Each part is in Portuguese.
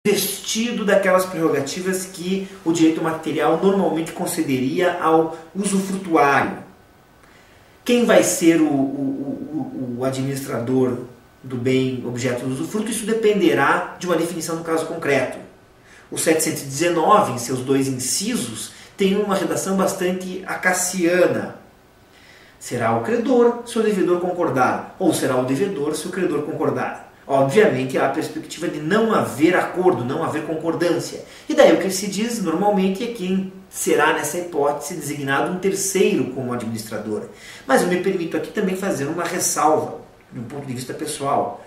vestido daquelas prerrogativas que o direito material normalmente concederia ao usufrutuário. Quem vai ser o administrador do bem objeto do usufruto, isso dependerá de uma definição do caso concreto. O 719, em seus 2 incisos, tem uma redação bastante acaciana. Será o credor se o devedor concordar, ou será o devedor se o credor concordar. Obviamente, há a perspectiva de não haver acordo, não haver concordância. E daí o que se diz normalmente é quem será, nessa hipótese, designado um terceiro como administrador. Mas eu me permito aqui também fazer uma ressalva, de um ponto de vista pessoal.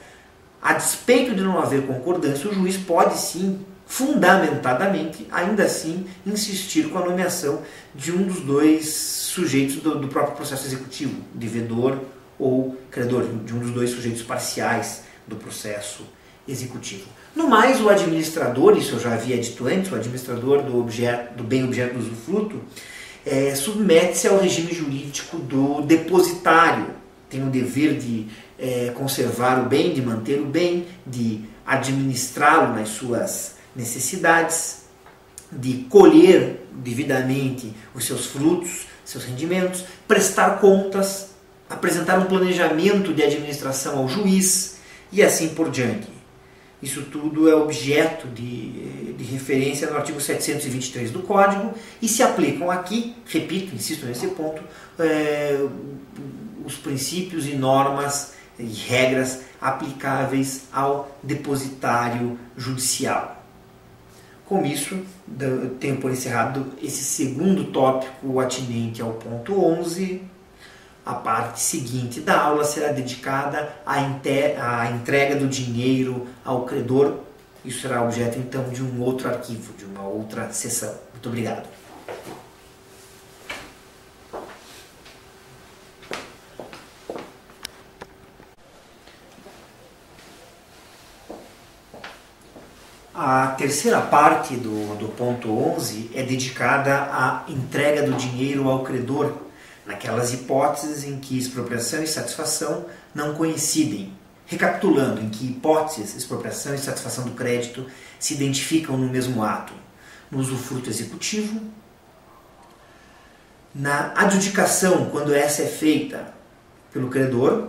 A despeito de não haver concordância, o juiz pode sim, fundamentadamente, ainda assim, insistir com a nomeação de um dos 2 sujeitos do próprio processo executivo, devedor ou credor, de um dos 2 sujeitos parciais do processo executivo. No mais, o administrador, isso eu já havia dito antes, o administrador do bem objeto do usufruto, submete-se ao regime jurídico do depositário. Tem o dever de conservar o bem, de manter o bem, de administrá-lo nas suas necessidades, de colher devidamente os seus frutos, seus rendimentos, prestar contas, apresentar um planejamento de administração ao juiz e assim por diante. Isso tudo é objeto de referência no artigo 723 do Código e se aplicam aqui, repito, insisto nesse ponto, os princípios e normas e regras aplicáveis ao depositário judicial. Com isso, tenho por encerrado esse segundo tópico atinente ao ponto 11. A parte seguinte da aula será dedicada à entrega do dinheiro ao credor. Isso será objeto, então, de um outro arquivo, de uma outra sessão. Muito obrigado. A terceira parte do ponto 11 é dedicada à entrega do dinheiro ao credor, naquelas hipóteses em que expropriação e satisfação não coincidem. Recapitulando, em que hipóteses expropriação e satisfação do crédito se identificam no mesmo ato. No usufruto executivo, na adjudicação, quando essa é feita pelo credor,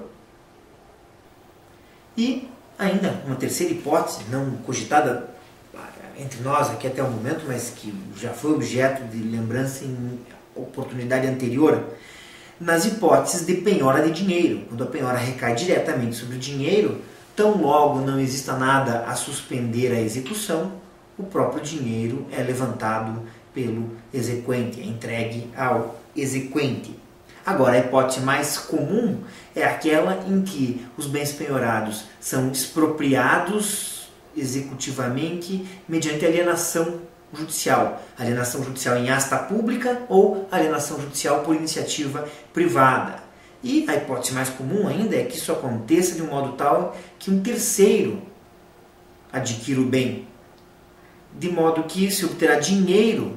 e ainda uma terceira hipótese, não cogitada entre nós aqui até o momento, mas que já foi objeto de lembrança em oportunidade anterior, nas hipóteses de penhora de dinheiro. Quando a penhora recai diretamente sobre o dinheiro, tão logo não exista nada a suspender a execução, o próprio dinheiro é levantado pelo exequente, é entregue ao exequente. Agora, a hipótese mais comum é aquela em que os bens penhorados são expropriados executivamente mediante alienação judicial em asta pública ou alienação judicial por iniciativa privada. E a hipótese mais comum ainda é que isso aconteça de um modo tal que um terceiro adquira o bem, de modo que se obterá dinheiro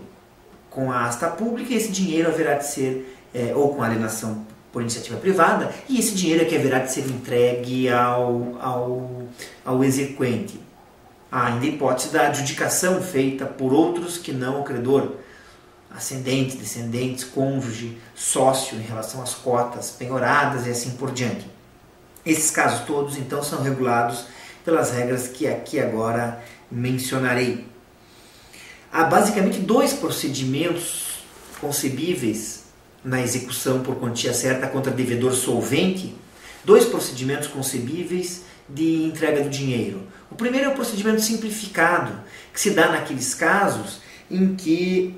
com a asta pública e esse dinheiro haverá de ser, ou com a alienação por iniciativa privada, e esse dinheiro é que haverá de ser entregue ao exequente. Há ainda a hipótese da adjudicação feita por outros que não o credor, ascendente, descendentes, cônjuge, sócio em relação às cotas penhoradas e assim por diante. Esses casos todos, então, são regulados pelas regras que aqui agora mencionarei. Há basicamente 2 procedimentos concebíveis na execução por quantia certa contra devedor solvente, 2 procedimentos concebíveis de entrega do dinheiro. O primeiro é o procedimento simplificado, que se dá naqueles casos em que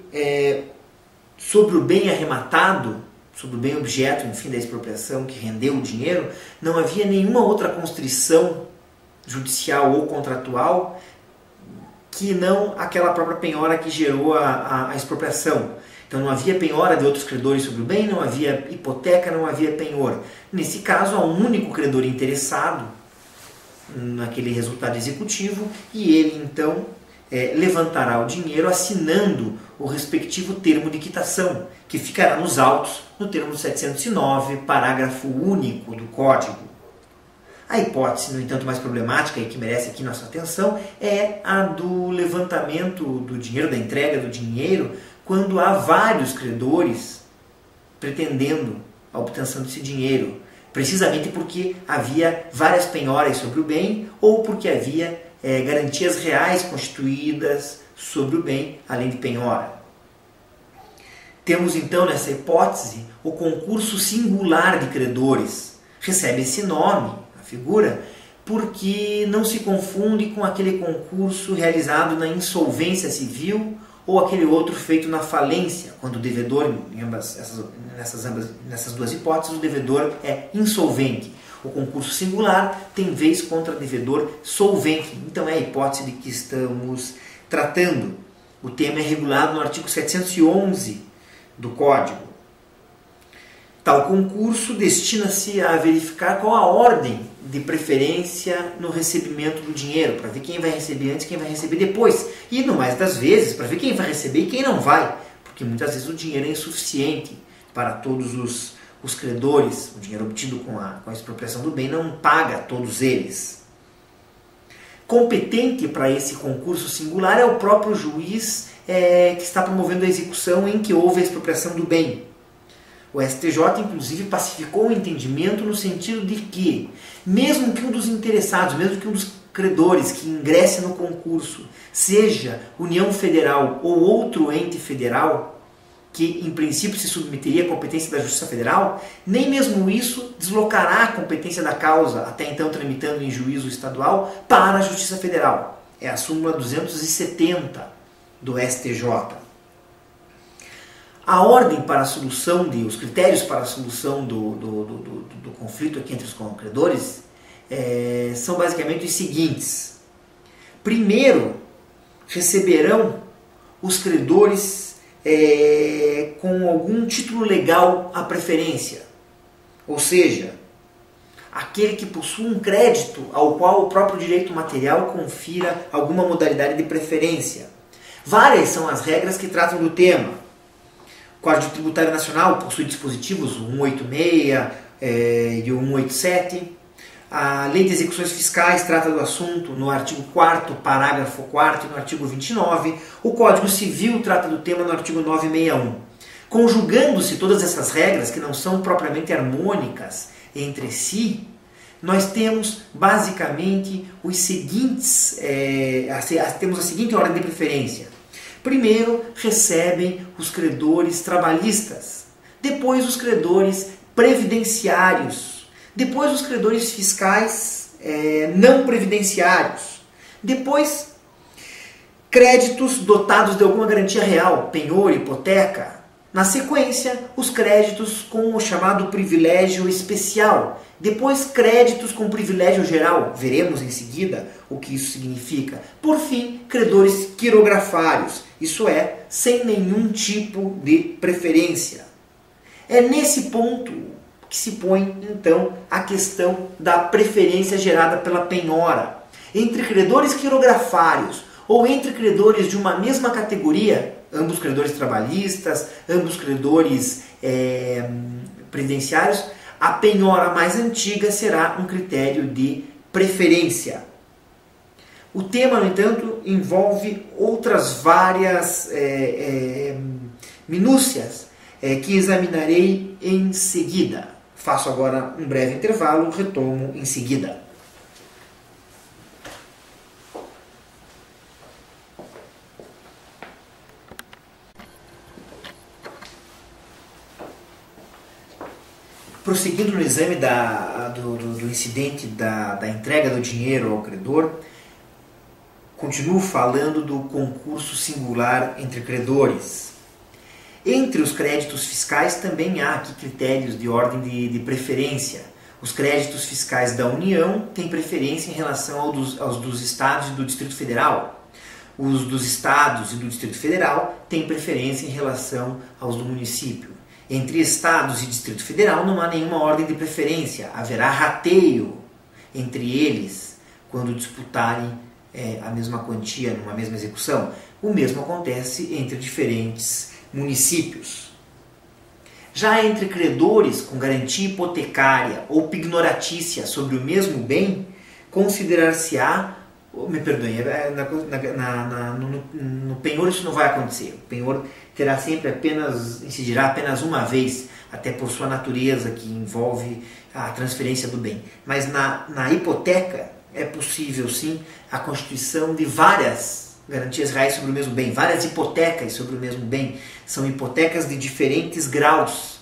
sobre o bem arrematado, sobre o bem objeto, enfim, da expropriação que rendeu o dinheiro, não havia nenhuma outra constrição judicial ou contratual que não aquela própria penhora que gerou a expropriação. Então não havia penhora de outros credores sobre o bem, não havia hipoteca, não havia penhor. Nesse caso, há um único credor interessado naquele resultado executivo e ele então levantará o dinheiro assinando o respectivo termo de quitação, que ficará nos autos no termo 709, parágrafo único do Código. A hipótese, no entanto, mais problemática e que merece aqui nossa atenção é a do levantamento do dinheiro, da entrega do dinheiro, quando há vários credores pretendendo a obtenção desse dinheiro, precisamente porque havia várias penhoras sobre o bem ou porque havia garantias reais constituídas sobre o bem, além de penhora. Temos então nessa hipótese o concurso singular de credores. Recebe esse nome, a figura, porque não se confunde com aquele concurso realizado na insolvência civil ou aquele outro feito na falência, quando o devedor, nessas duas hipóteses, o devedor é insolvente. O concurso singular tem vez contra devedor solvente. Então é a hipótese de que estamos tratando. O tema é regulado no artigo 711 do Código. Tal concurso destina-se a verificar qual a ordem de preferência no recebimento do dinheiro, para ver quem vai receber antes e quem vai receber depois. E, no mais das vezes, para ver quem vai receber e quem não vai, porque muitas vezes o dinheiro é insuficiente para todos os credores. O dinheiro obtido com a expropriação do bem não paga todos eles. Competente para esse concurso singular é o próprio juiz que está promovendo a execução em que houve a expropriação do bem. O STJ, inclusive, pacificou o entendimento no sentido de que, mesmo que um dos interessados, mesmo que um dos credores que ingresse no concurso seja União Federal ou outro ente federal, que em princípio se submeteria à competência da Justiça Federal, nem mesmo isso deslocará a competência da causa, até então tramitando em juízo estadual, para a Justiça Federal. É a súmula 270 do STJ. A ordem para a solução, os critérios para a solução do conflito aqui entre os credores são basicamente os seguintes. Primeiro, receberão os credores com algum título legal à preferência, ou seja, aquele que possui um crédito ao qual o próprio direito material confira alguma modalidade de preferência. Várias são as regras que tratam do tema. O Código Tributário Nacional possui dispositivos, o 186 e o 187. A Lei de Execuções Fiscais trata do assunto no artigo 4º, parágrafo 4º e no artigo 29. O Código Civil trata do tema no artigo 961. Conjugando-se todas essas regras, que não são propriamente harmônicas entre si, nós temos basicamente os seguintes, temos a seguinte ordem de preferência. Primeiro recebem os credores trabalhistas, depois os credores previdenciários, depois os credores fiscais não previdenciários, depois créditos dotados de alguma garantia real, penhor, hipoteca. Na sequência, os créditos com o chamado privilégio especial. Depois, créditos com privilégio geral. Veremos em seguida o que isso significa. Por fim, credores quirografários. Isso é, sem nenhum tipo de preferência. É nesse ponto que se põe, então, a questão da preferência gerada pela penhora. Entre credores quirografários ou entre credores de uma mesma categoria, ambos credores trabalhistas, ambos credores previdenciários, a penhora mais antiga será um critério de preferência. O tema, no entanto, envolve outras várias minúcias que examinarei em seguida. Faço agora um breve intervalo, retomo em seguida. Prosseguindo no exame do incidente da entrega do dinheiro ao credor, continuo falando do concurso singular entre credores. Entre os créditos fiscais também há aqui critérios de ordem de preferência. Os créditos fiscais da União têm preferência em relação aos dos Estados e do Distrito Federal. Os dos Estados e do Distrito Federal têm preferência em relação aos do município. Entre Estados e Distrito Federal não há nenhuma ordem de preferência. Haverá rateio entre eles quando disputarem a mesma quantia numa mesma execução. O mesmo acontece entre diferentes municípios. Já entre credores com garantia hipotecária ou pignoratícia sobre o mesmo bem, considerar-se-á, me perdoem, no penhor isso não vai acontecer. O penhor terá sempre incidirá apenas uma vez, até por sua natureza que envolve a transferência do bem. Mas na hipoteca é possível sim a constituição de várias garantias reais sobre o mesmo bem, várias hipotecas sobre o mesmo bem. São hipotecas de diferentes graus.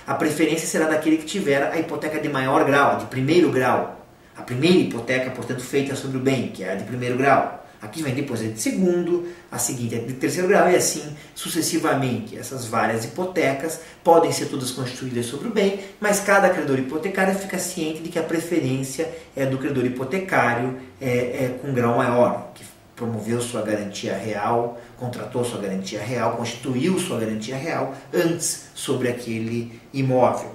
A preferência será daquele que tiver a hipoteca de maior grau, de primeiro grau. A primeira hipoteca, portanto, feita sobre o bem, que é a de primeiro grau. Aqui vem depois a de segundo, a seguinte é de terceiro grau e assim sucessivamente. Essas várias hipotecas podem ser todas constituídas sobre o bem, mas cada credor hipotecário fica ciente de que a preferência é do credor hipotecário com grau maior, que promoveu sua garantia real, contratou sua garantia real, constituiu sua garantia real antes sobre aquele imóvel.